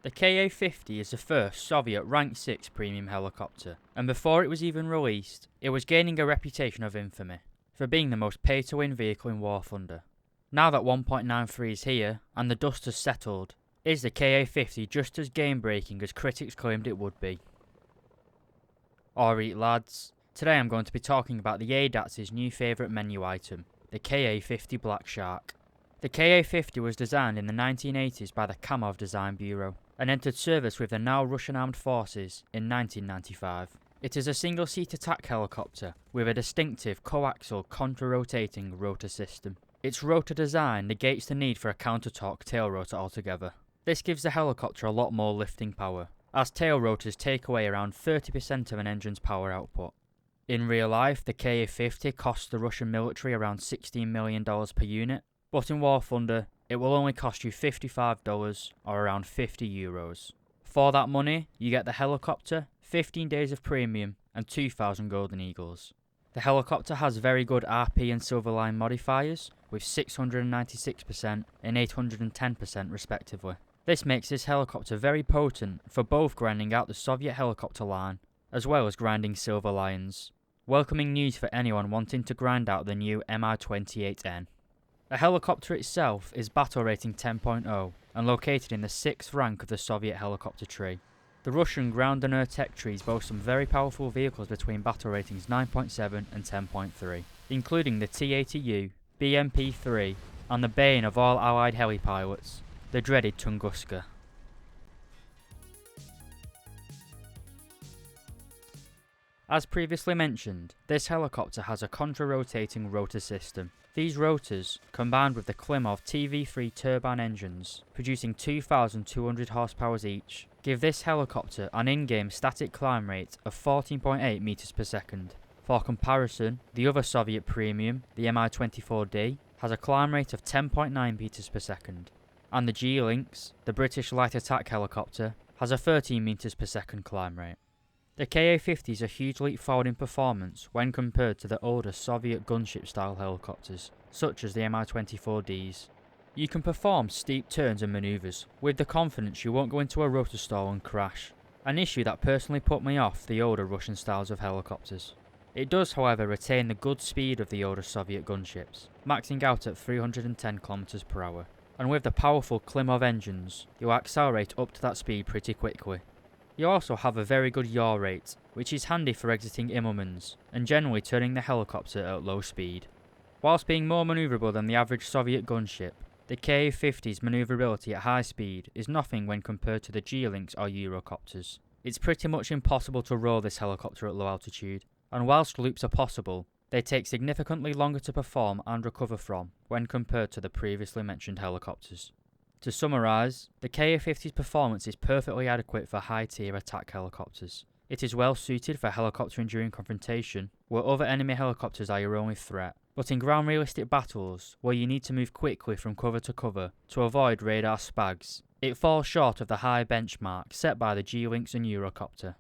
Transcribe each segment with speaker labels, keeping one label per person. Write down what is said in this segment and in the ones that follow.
Speaker 1: The Ka-50 is the first Soviet Rank 6 premium helicopter, and before it was even released, it was gaining a reputation of infamy for being the most pay-to-win vehicle in War Thunder. Now that 1.93 is here, and the dust has settled, is the Ka-50 just as game-breaking as critics claimed it would be? Alright lads, today I'm going to be talking about the ADATS's new favourite menu item, the Ka-50 Black Shark. The Ka-50 was designed in the 1980s by the Kamov Design Bureau, and entered service with the now Russian Armed Forces in 1995. It is a single-seat attack helicopter with a distinctive coaxial contra-rotating rotor system. Its rotor design negates the need for a counter-torque tail rotor altogether. This gives the helicopter a lot more lifting power, as tail rotors take away around 30% of an engine's power output. In real life, the Ka-50 costs the Russian military around $16 million per unit, but in War Thunder, it will only cost you $55 or around €50. For that money, you get the helicopter, 15 days of premium, and 2,000 Golden Eagles. The helicopter has very good RP and Silverline modifiers, with 696% and 810% respectively. This makes this helicopter very potent for both grinding out the Soviet helicopter line, as well as grinding Silver Lions. Welcoming news for anyone wanting to grind out the new Mi-28N. The helicopter itself is battle rating 10.0 and located in the 6th rank of the Soviet helicopter tree. The Russian ground and air tech trees boast some very powerful vehicles between battle ratings 9.7 and 10.3, including the T-80U, BMP-3, and the bane of all Allied heli pilots, the dreaded Tunguska. As previously mentioned, this helicopter has a contra-rotating rotor system. These rotors, combined with the Klimov TV3 turbine engines, producing 2,200 horsepower each, give this helicopter an in-game static climb rate of 14.8 meters per second. For comparison, the other Soviet premium, the Mi-24D, has a climb rate of 10.9 meters per second, and the G-Lynx, the British light attack helicopter, has a 13 meters per second climb rate. The Ka-50 is a huge leap forward in performance when compared to the older Soviet gunship-style helicopters, such as the Mi-24Ds. You can perform steep turns and manoeuvres with the confidence you won't go into a rotor stall and crash, an issue that personally put me off the older Russian styles of helicopters. It does, however, retain the good speed of the older Soviet gunships, maxing out at 310 km per hour, and with the powerful Klimov engines, you'll accelerate up to that speed pretty quickly. You also have a very good yaw rate, which is handy for exiting Immelmans and generally turning the helicopter at low speed. Whilst being more manoeuvrable than the average Soviet gunship, the Ka-50's manoeuvrability at high speed is nothing when compared to the G-Lynx or Eurocopters. It's pretty much impossible to roll this helicopter at low altitude, and whilst loops are possible, they take significantly longer to perform and recover from when compared to the previously mentioned helicopters. To summarise, the Ka-50's performance is perfectly adequate for high-tier attack helicopters. It is well suited for helicopter enduring confrontation, where other enemy helicopters are your only threat, but in ground realistic battles, where you need to move quickly from cover to cover to avoid radar spags, it falls short of the high benchmark set by the G-Lynx and Eurocopter.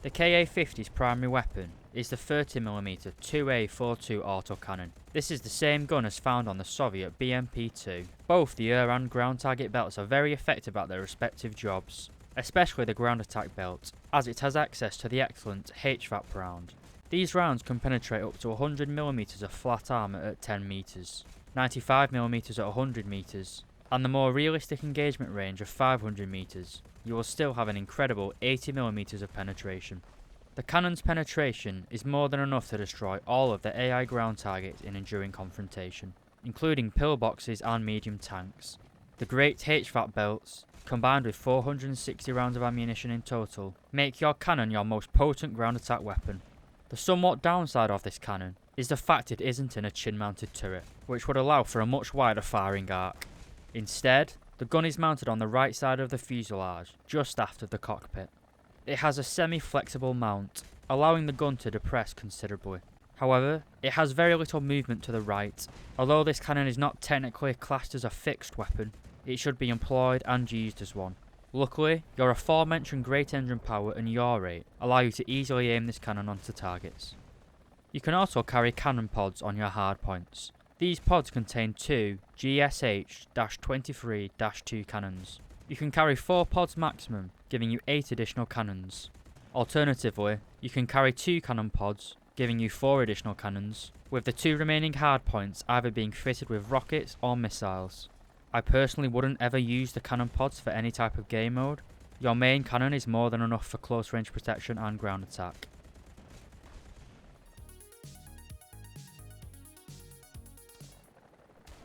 Speaker 1: The Ka-50's primary weapon is the 30mm 2A42 autocannon. This is the same gun as found on the Soviet BMP-2. Both the air and ground target belts are very effective at their respective jobs, especially the ground attack belt, as it has access to the excellent HVAP round. These rounds can penetrate up to 100mm of flat armour at 10 meters, 95mm at 100 meters, and the more realistic engagement range of 500 meters. You will still have an incredible 80mm of penetration. The cannon's penetration is more than enough to destroy all of the AI ground targets in enduring confrontation, including pillboxes and medium tanks. The great HVAP belts, combined with 460 rounds of ammunition in total, make your cannon your most potent ground attack weapon. The somewhat downside of this cannon is the fact it isn't in a chin-mounted turret, which would allow for a much wider firing arc. Instead, the gun is mounted on the right side of the fuselage, just aft of the cockpit. It has a semi-flexible mount, allowing the gun to depress considerably. However, it has very little movement to the right. Although this cannon is not technically classed as a fixed weapon, it should be employed and used as one. Luckily, your aforementioned great engine power and yaw rate allow you to easily aim this cannon onto targets. You can also carry cannon pods on your hardpoints. These pods contain two GSH-23-2 cannons. You can carry 4 pods maximum, giving you 8 additional cannons. Alternatively, you can carry 2 cannon pods, giving you 4 additional cannons, with the 2 remaining hardpoints either being fitted with rockets or missiles. I personally wouldn't ever use the cannon pods for any type of game mode. Your main cannon is more than enough for close range protection and ground attack.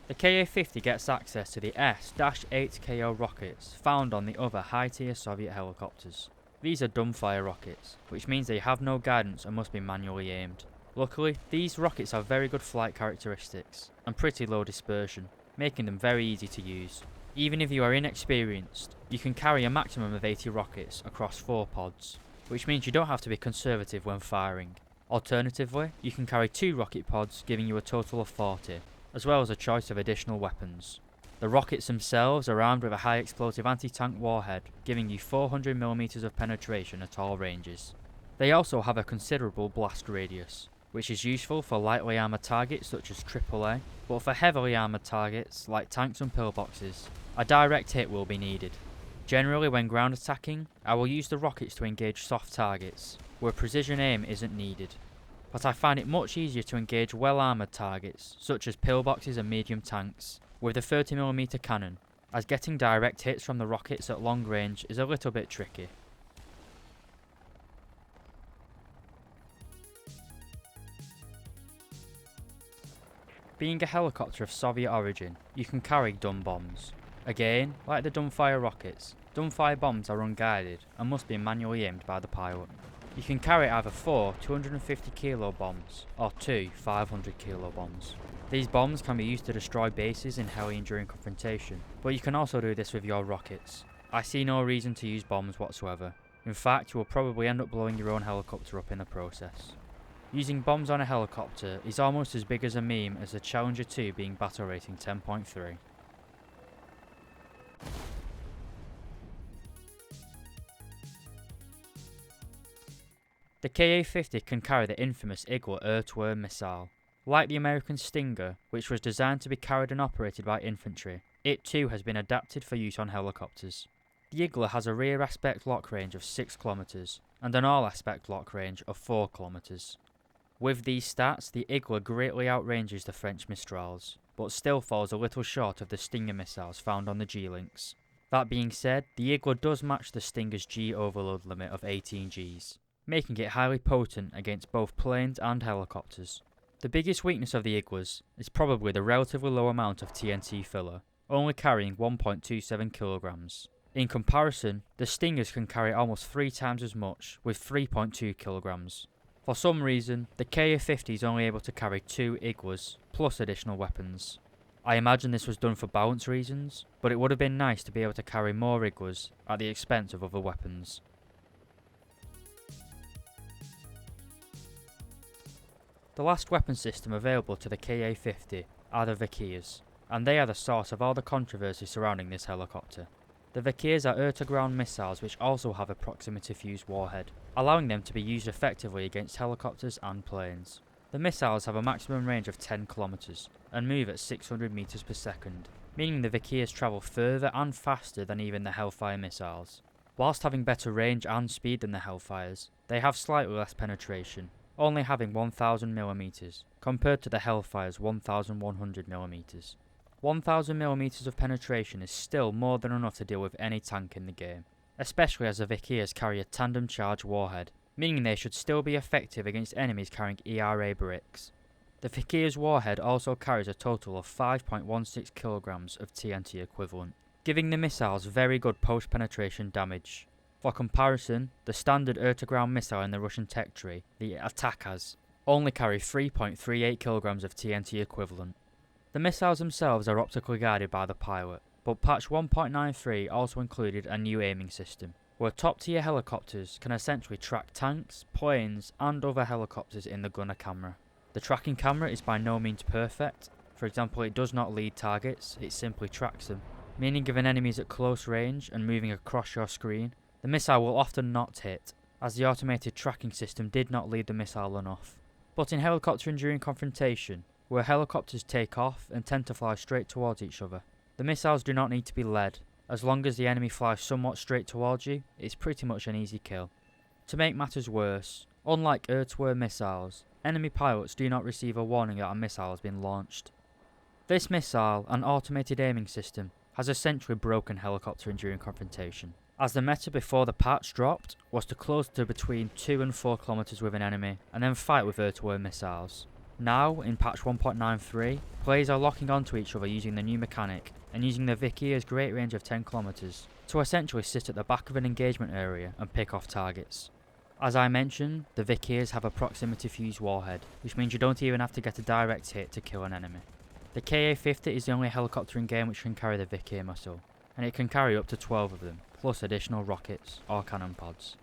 Speaker 1: The Ka-50 gets access to the S-8KO rockets found on the other high-tier Soviet helicopters. These are dumbfire rockets, which means they have no guidance and must be manually aimed. Luckily, these rockets have very good flight characteristics and pretty low dispersion, making them very easy to use. Even if you are inexperienced, you can carry a maximum of 80 rockets across 4 pods, which means you don't have to be conservative when firing. Alternatively, you can carry 2 rocket pods, giving you a total of 40, as well as a choice of additional weapons. The rockets themselves are armed with a high explosive anti-tank warhead, giving you 400mm of penetration at all ranges. They also have a considerable blast radius, which is useful for lightly armoured targets such as AAA, but for heavily armoured targets like tanks and pillboxes, a direct hit will be needed. Generally when ground attacking, I will use the rockets to engage soft targets, where precision aim isn't needed. But I find it much easier to engage well armoured targets, such as pillboxes and medium tanks, with the 30mm cannon, as getting direct hits from the rockets at long range is a little bit tricky. Being a helicopter of Soviet origin, you can carry dumb bombs. Again, like the dumbfire rockets, dumbfire bombs are unguided and must be manually aimed by the pilot. You can carry either 4 250 kilo bombs or 2 500 kilo bombs. These bombs can be used to destroy bases in heli and during confrontation, but you can also do this with your rockets. I see no reason to use bombs whatsoever. In fact, you will probably end up blowing your own helicopter up in the process. Using bombs on a helicopter is almost as big as a meme as the Challenger 2 being battle rating 10.3. The Ka-50 can carry the infamous Igla air-to-air missile. Like the American Stinger, which was designed to be carried and operated by infantry, it too has been adapted for use on helicopters. The Igla has a rear aspect lock range of 6 km and an all aspect lock range of 4 km. With these stats, the Igla greatly outranges the French Mistrals, but still falls a little short of the Stinger missiles found on the G-Lynx. That being said, the Igla does match the Stinger's G overload limit of 18 Gs, making it highly potent against both planes and helicopters. The biggest weakness of the Iglas is probably the relatively low amount of TNT filler, only carrying 1.27 kg. In comparison, the Stingers can carry almost 3 times as much, with 3.2 kg. For some reason, the Ka-50 is only able to carry 2 Iglas, plus additional weapons. I imagine this was done for balance reasons, but it would have been nice to be able to carry more Iglas at the expense of other weapons. The last weapon system available to the Ka-50 are the Vikirs, and they are the source of all the controversy surrounding this helicopter. The Vikirs are air-to-ground missiles which also have a proximity-fused warhead, allowing them to be used effectively against helicopters and planes. The missiles have a maximum range of 10 km and move at 600 meters per second, meaning the Vikirs travel further and faster than even the Hellfire missiles. Whilst having better range and speed than the Hellfires, they have slightly less penetration, only having 1000mm compared to the Hellfire's 1100mm. 1000mm of penetration is still more than enough to deal with any tank in the game, especially as the Vikirs carry a tandem charge warhead, meaning they should still be effective against enemies carrying ERA bricks. The Vikir's warhead also carries a total of 5.16 kg of TNT equivalent, giving the missiles very good post-penetration damage. For comparison, the standard air-to-ground missile in the Russian tech tree, the Atakas, only carry 3.38 kg of TNT equivalent. The missiles themselves are optically guided by the pilot, but patch 1.93 also included a new aiming system, where top-tier helicopters can essentially track tanks, planes, and other helicopters in the gunner camera. The tracking camera is by no means perfect. For example, it does not lead targets, it simply tracks them, meaning if an enemy is at close range and moving across your screen, the missile will often not hit, as the automated tracking system did not lead the missile enough. But in helicopter and during confrontation, where helicopters take off and tend to fly straight towards each other. The missiles do not need to be led. As long as the enemy flies somewhat straight towards you, it's pretty much an easy kill. To make matters worse, unlike air-to-air missiles, enemy pilots do not receive a warning that a missile has been launched. This missile and automated aiming system has essentially broken helicopter during confrontation, as the meta before the patch dropped was to close to between 2 and 4 kilometers with an enemy and then fight with air-to-air missiles. Now, in patch 1.93, players are locking onto each other using the new mechanic and using the Vikir's great range of 10 kilometers to essentially sit at the back of an engagement area and pick off targets. As I mentioned, the Vikirs have a proximity fuse warhead, which means you don't even have to get a direct hit to kill an enemy. The Ka-50 is the only helicopter in game which can carry the Vikir missile, and it can carry up to 12 of them, plus additional rockets or cannon pods.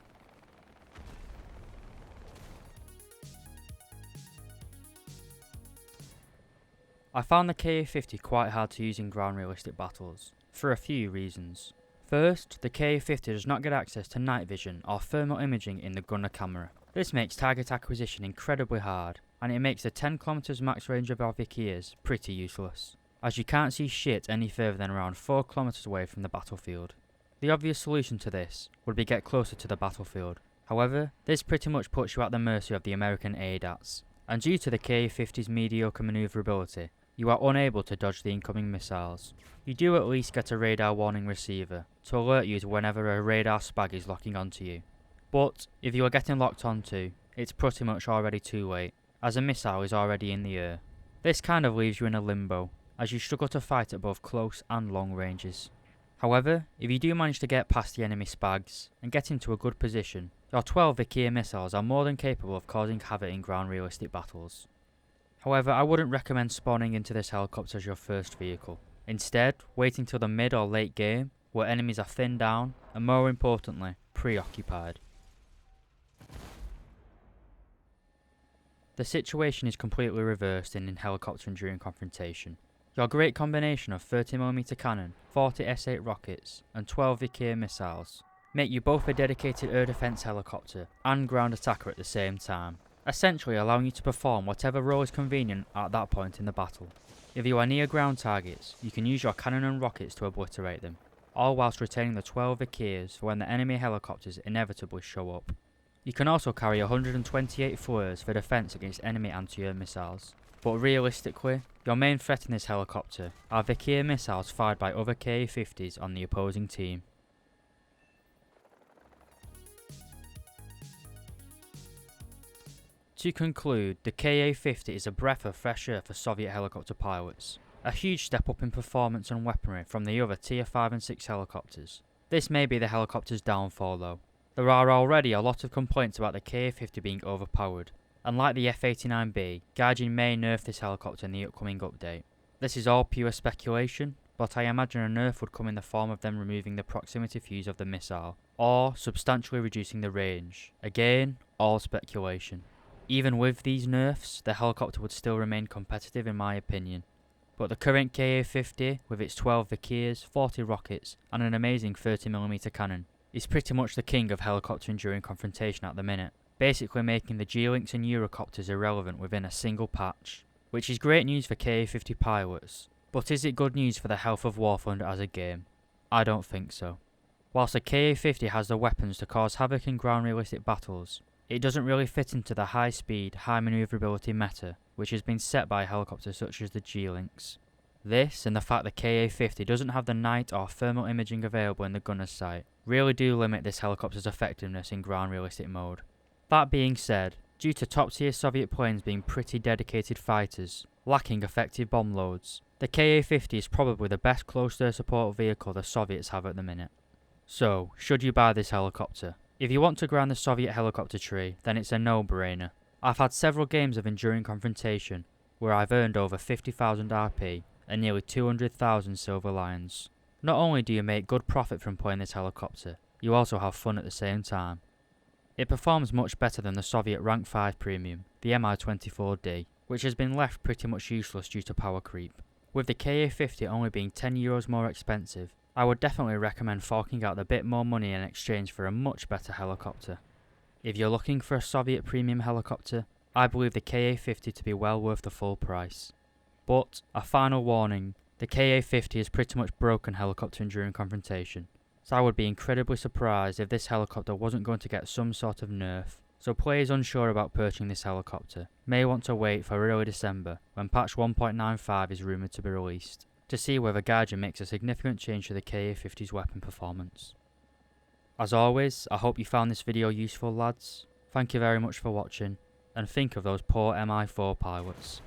Speaker 1: I found the Ka-50 quite hard to use in ground realistic battles, for a few reasons. First, the Ka-50 does not get access to night vision or thermal imaging in the gunner camera. This makes target acquisition incredibly hard, and it makes the 10 km max range of our Vikirs pretty useless, as you can't see shit any further than around 4 km away from the battlefield. The obvious solution to this would be get closer to the battlefield. However, this pretty much puts you at the mercy of the American ADATs, and due to the Ka-50's mediocre maneuverability, you are unable to dodge the incoming missiles. You do at least get a radar warning receiver to alert you to whenever a radar spag is locking onto you. But if you are getting locked onto, it's pretty much already too late, as a missile is already in the air. This kind of leaves you in a limbo, as you struggle to fight at both close and long ranges. However, if you do manage to get past the enemy spags and get into a good position, your 12 Vikir missiles are more than capable of causing havoc in ground realistic battles. However, I wouldn't recommend spawning into this helicopter as your first vehicle. Instead, waiting till the mid or late game, where enemies are thinned down and, more importantly, preoccupied. The situation is completely reversed in helicopter during confrontation. Your great combination of 30mm cannon, 40 S8 rockets, and 12 Vikir missiles make you both a dedicated air defense helicopter and ground attacker at the same time, essentially allowing you to perform whatever role is convenient at that point in the battle. If you are near ground targets, you can use your cannon and rockets to obliterate them, all whilst retaining the 12 Vikirs for when the enemy helicopters inevitably show up. You can also carry 128 flares for defense against enemy anti-air missiles, but realistically, your main threat in this helicopter are Vikir missiles fired by other Ka-50s on the opposing team. To conclude, the Ka-50 is a breath of fresh air for Soviet helicopter pilots, a huge step up in performance and weaponry from the other Tier 5 and 6 helicopters. This may be the helicopter's downfall though. There are already a lot of complaints about the Ka-50 being overpowered, and like the F-89B, Gaijin may nerf this helicopter in the upcoming update. This is all pure speculation, but I imagine a nerf would come in the form of them removing the proximity fuse of the missile, or substantially reducing the range. Again, all speculation. Even with these nerfs, the helicopter would still remain competitive in my opinion. But the current Ka-50, with its 12 Vikirs, 40 rockets, and an amazing 30mm cannon, is pretty much the king of helicopter during confrontation at the minute, basically making the G-Lynx and Eurocopters irrelevant within a single patch. Which is great news for Ka-50 pilots, but is it good news for the health of War Thunder as a game? I don't think so. Whilst the Ka-50 has the weapons to cause havoc in ground realistic battles, it doesn't really fit into the high speed, high maneuverability meta which has been set by helicopters such as the G-Lynx. This, and the fact the Ka-50 doesn't have the night or thermal imaging available in the gunner's sight, really do limit this helicopter's effectiveness in ground realistic mode. That being said, due to top tier Soviet planes being pretty dedicated fighters, lacking effective bomb loads, the Ka-50 is probably the best close air support vehicle the Soviets have at the minute. So, should you buy this helicopter? If you want to ground the Soviet helicopter tree, then it's a no-brainer. I've had several games of enduring confrontation, where I've earned over 50,000 RP and nearly 200,000 silver lions. Not only do you make good profit from playing this helicopter, you also have fun at the same time. It performs much better than the Soviet Rank 5 premium, the Mi-24D, which has been left pretty much useless due to power creep. With the Ka-50 only being €10 more expensive, I would definitely recommend forking out a bit more money in exchange for a much better helicopter. If you're looking for a Soviet premium helicopter, I believe the Ka-50 to be well worth the full price. But, a final warning, the Ka-50 is pretty much broken helicopter during confrontation, so I would be incredibly surprised if this helicopter wasn't going to get some sort of nerf. So players unsure about purchasing this helicopter may want to wait for early December, when patch 1.95 is rumoured to be released, to see whether Gaijin makes a significant change to the Ka-50's weapon performance. As always, I hope you found this video useful, lads. Thank you very much for watching, and think of those poor Mi-4 pilots.